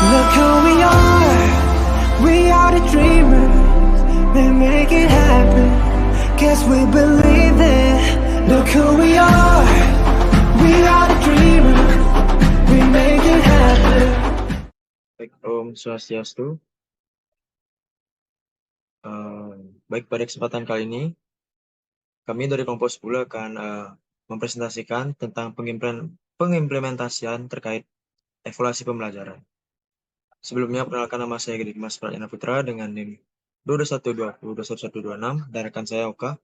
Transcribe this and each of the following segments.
Look who we are the dreamers, we make it happen, guess we believe it. Look who we are the dreamers, we make it happen. Baik, Om Swastiastu. Baik, pada kesempatan kali ini, kami dari kelompok 10 akan mempresentasikan tentang pengimplementasian terkait evaluasi pembelajaran. Sebelumnya, perkenalkan nama saya Gede Dimas Pradana Putra dengan NIM 221202126 dan rekan saya Oka.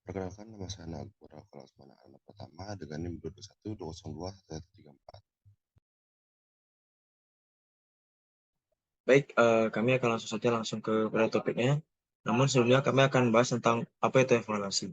Perkenalkan, nama saya Nagura Kalasmana anak pertama dengan NIM 221202134. Baik, kami akan langsung ke pada topiknya. Namun sebelumnya kami akan bahas tentang apa itu evaluasi.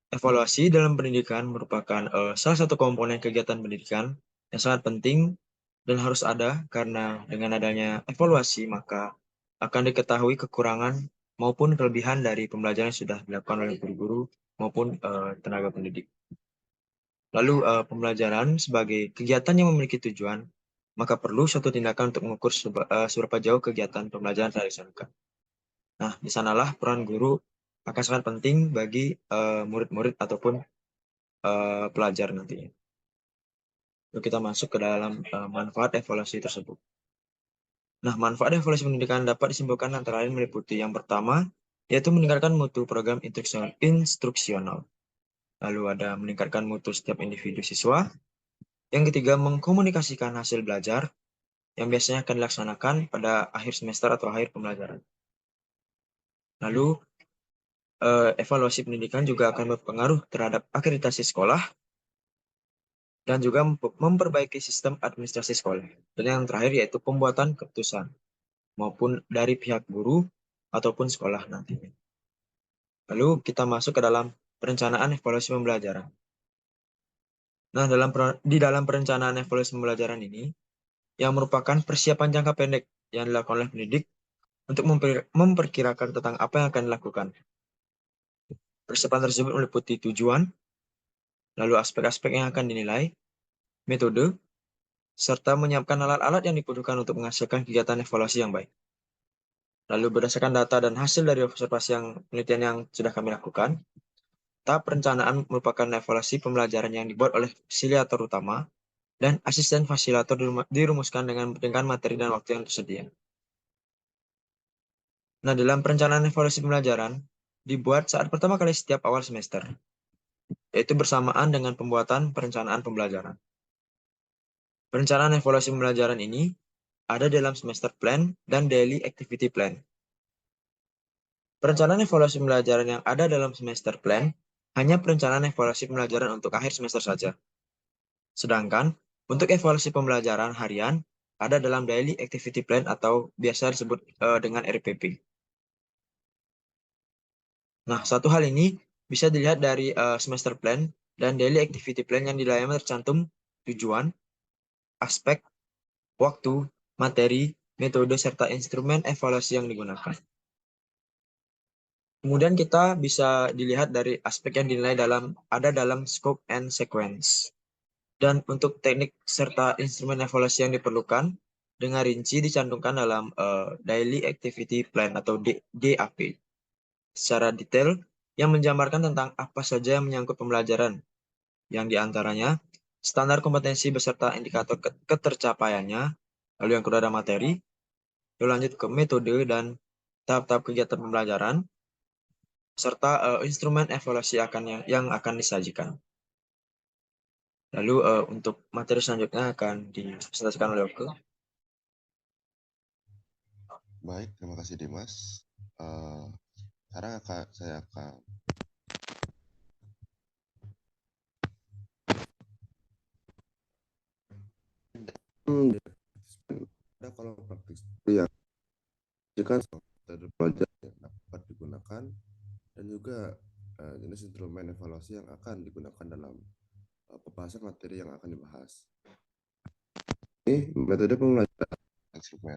Evaluasi dalam pendidikan merupakan salah satu komponen kegiatan pendidikan yang sangat penting dan harus ada, karena dengan adanya evaluasi maka akan diketahui kekurangan maupun kelebihan dari pembelajaran yang sudah dilakukan oleh guru-guru maupun tenaga pendidik. Lalu pembelajaran sebagai kegiatan yang memiliki tujuan, maka perlu suatu tindakan untuk mengukur seberapa jauh kegiatan pembelajaran terlaksanakan. Nah, di sanalah peran guru akan sangat penting bagi murid-murid ataupun pelajar nantinya. Lalu kita masuk ke dalam manfaat evaluasi tersebut. Nah, manfaat evaluasi pendidikan dapat disimpulkan antara lain meliputi yang pertama, yaitu meningkatkan mutu program instruksional. Lalu ada meningkatkan mutu setiap individu siswa. Yang ketiga, mengkomunikasikan hasil belajar yang biasanya akan dilaksanakan pada akhir semester atau akhir pembelajaran. Lalu, evaluasi pendidikan juga akan berpengaruh terhadap akreditasi sekolah dan juga memperbaiki sistem administrasi sekolah. Dan yang terakhir yaitu pembuatan keputusan, maupun dari pihak guru ataupun sekolah nantinya. Lalu kita masuk ke dalam perencanaan evaluasi pembelajaran. Nah, di dalam perencanaan evaluasi pembelajaran ini, yang merupakan persiapan jangka pendek yang dilakukan oleh pendidik untuk memperkirakan tentang apa yang akan dilakukan. Persiapan tersebut meliputi tujuan, lalu aspek-aspek yang akan dinilai, metode, serta menyiapkan alat-alat yang dibutuhkan untuk menghasilkan kegiatan evaluasi yang baik. Lalu berdasarkan data dan hasil dari observasi penelitian yang sudah kami lakukan, tahap perencanaan merupakan evaluasi pembelajaran yang dibuat oleh fasilitator utama dan asisten fasilitator dirumuskan dengan materi dan waktu yang tersedia. Nah, dalam perencanaan evaluasi pembelajaran dibuat saat pertama kali setiap awal semester, yaitu bersamaan dengan pembuatan perencanaan pembelajaran. Perencanaan evaluasi pembelajaran ini ada dalam semester plan dan daily activity plan. Perencanaan evaluasi pembelajaran yang ada dalam semester plan hanya perencanaan evaluasi pembelajaran untuk akhir semester saja. Sedangkan untuk evaluasi pembelajaran harian ada dalam daily activity plan atau biasa disebut dengan RPP. Nah, satu hal ini bisa dilihat dari semester plan dan daily activity plan yang di dalamnya tercantum tujuan, aspek, waktu, materi, metode, serta instrumen evaluasi yang digunakan. Kemudian kita bisa dilihat dari aspek yang dinilai ada dalam scope and sequence. Dan untuk teknik serta instrumen evaluasi yang diperlukan dengan rinci dicantumkan dalam Daily Activity Plan atau DAP. Secara detail yang menjabarkan tentang apa saja yang menyangkut pembelajaran, yang diantaranya standar kompetensi beserta indikator ketercapaiannya, lalu yang kedua ada materi, lalu lanjut ke metode dan tahap-tahap kegiatan pembelajaran, serta instrumen evaluasi yang akan disajikan. Lalu untuk materi selanjutnya akan dipresentasikan oleh Oke. Baik, terima kasih Dimas. Sekarang saya akan ada kolom praktis yang jika metode pelajaran yang dapat digunakan dan juga jenis instrumen evaluasi yang akan digunakan dalam pembahasan materi yang akan dibahas. Ini metode pembelajaran instrumen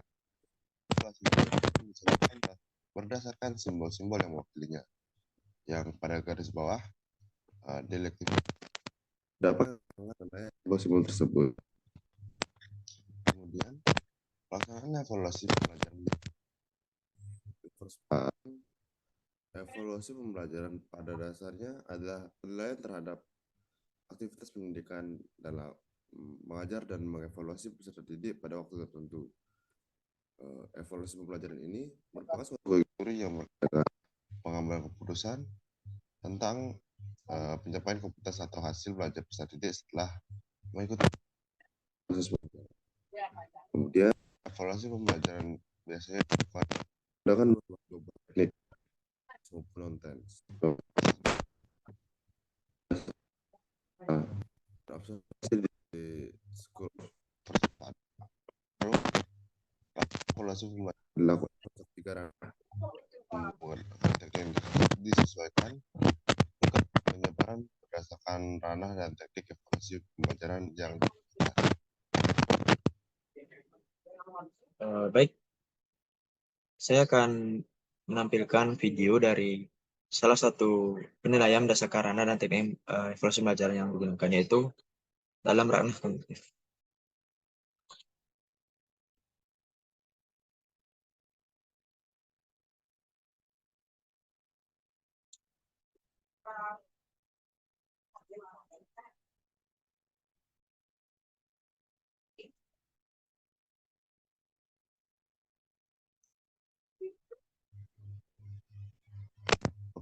berdasarkan simbol-simbol yang mewakilinya. Yang pada garis bawah daily activity dapat simbol-simbol tersebut. Kemudian pelaksanaan evaluasi pembelajaran. Evaluasi pembelajaran pada dasarnya adalah penilaian terhadap aktivitas pendidikan dalam mengajar dan mengevaluasi peserta didik pada waktu tertentu. Evaluasi pembelajaran ini merupakan suatu teori yang berkaitan pengambilan keputusan tentang pencapaian kompetensi atau hasil belajar peserta didik setelah mengikuti proses pembelajaran. Kemudian evaluasi pembelajaran biasanya dilakukan menggunakan beberapa teknik maupun konten. Observasi di sekolah percobaan. Lalu evaluasi pembelajaran dilakukan untuk 3 ranah. Teknik yang disesuaikan untuk penyebaran berdasarkan ranah dan teknik evaluasi pembelajaran yang Baik, saya akan menampilkan video dari salah satu penilaian berdasarkan ranah dan teknik evaluasi pembelajaran yang digunakan, yaitu dalam ranah kognitif.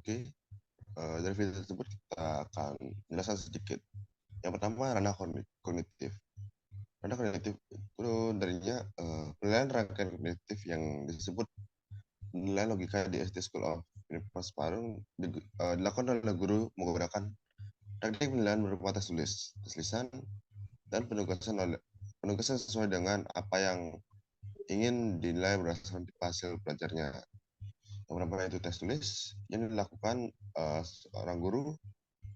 Oke, dari video tersebut kita akan menjelaskan sedikit. Yang pertama, ranah kognitif. Ranah kognitif itu darinya penilaian rangkaian kognitif yang disebut penilaian logika di SD School of Universitas Parung dilakukan oleh guru menggunakan teknik penilaian berupa tes tulis, tes lisan, dan penugasan sesuai dengan apa yang ingin dinilai berdasarkan hasil belajarnya. Yang pertama itu tes tulis yang dilakukan seorang guru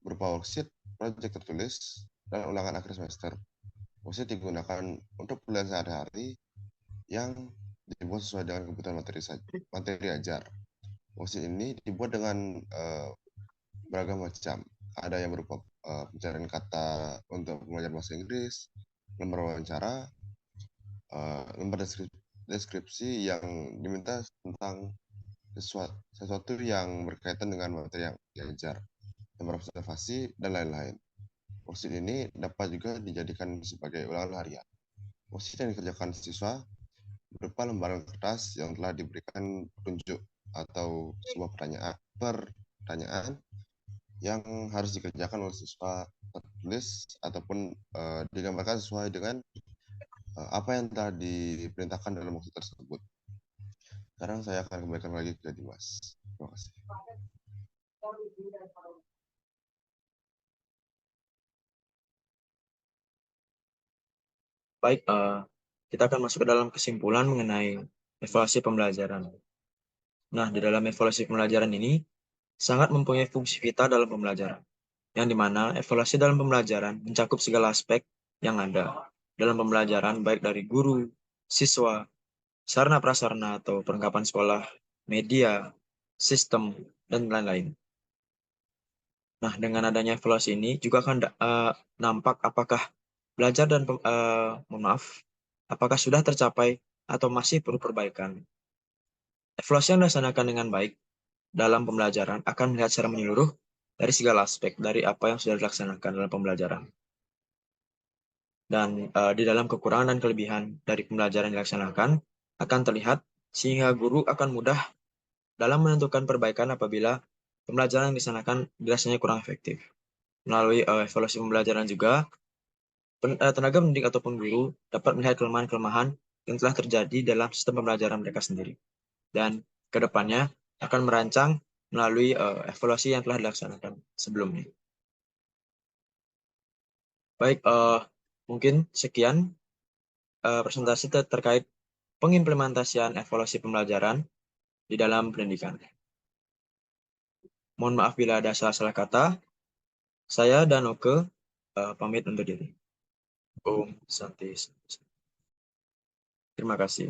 berupa worksheet, proyek tertulis, dan ulangan akhir semester. Worksheet digunakan untuk pelajaran sehari-hari yang dibuat sesuai dengan kebutuhan materi ajar. Worksheet ini dibuat dengan beragam macam. Ada yang berupa pencarian kata untuk belajar bahasa Inggris, lembar wawancara, lembar deskripsi yang diminta tentang sesuatu yang berkaitan dengan materi yang diajar, lembar observasi, dan lain-lain. Worksheet ini dapat juga dijadikan sebagai ulangan harian. Worksheet yang dikerjakan siswa berupa lembaran kertas yang telah diberikan petunjuk atau sebuah pertanyaan yang harus dikerjakan oleh siswa tertulis ataupun digambarkan sesuai dengan apa yang telah diperintahkan dalam worksheet tersebut. Sekarang saya akan kembalikan lagi ke Dimas. Terima kasih. Baik, kita akan masuk ke dalam kesimpulan mengenai evaluasi pembelajaran. Nah, di dalam evaluasi pembelajaran ini sangat mempunyai fungsi vital dalam pembelajaran, yang dimana evaluasi dalam pembelajaran mencakup segala aspek yang ada dalam pembelajaran, baik dari guru, siswa, sarana prasarana atau perlengkapan sekolah, media, sistem, dan lain-lain. Nah, dengan adanya evaluasi ini juga akan nampak apakah belajar dan apakah sudah tercapai atau masih perlu perbaikan. Evaluasi yang dilaksanakan dengan baik dalam pembelajaran akan melihat secara menyeluruh dari segala aspek dari apa yang sudah dilaksanakan dalam pembelajaran. Dan di dalam kekurangan dan kelebihan dari pembelajaran yang dilaksanakan akan terlihat, sehingga guru akan mudah dalam menentukan perbaikan apabila pembelajaran yang dilaksanakan dirasanya kurang efektif. Melalui evaluasi pembelajaran juga, tenaga pendidik ataupun guru dapat melihat kelemahan-kelemahan yang telah terjadi dalam sistem pembelajaran mereka sendiri. Dan ke depannya akan merancang melalui evaluasi yang telah dilaksanakan sebelumnya. Baik, mungkin sekian presentasi terkait pengimplementasian evaluasi pembelajaran di dalam pendidikan. Mohon maaf bila ada salah-salah kata. Saya dan Oke pamit undur diri. Om Santi. Terima kasih.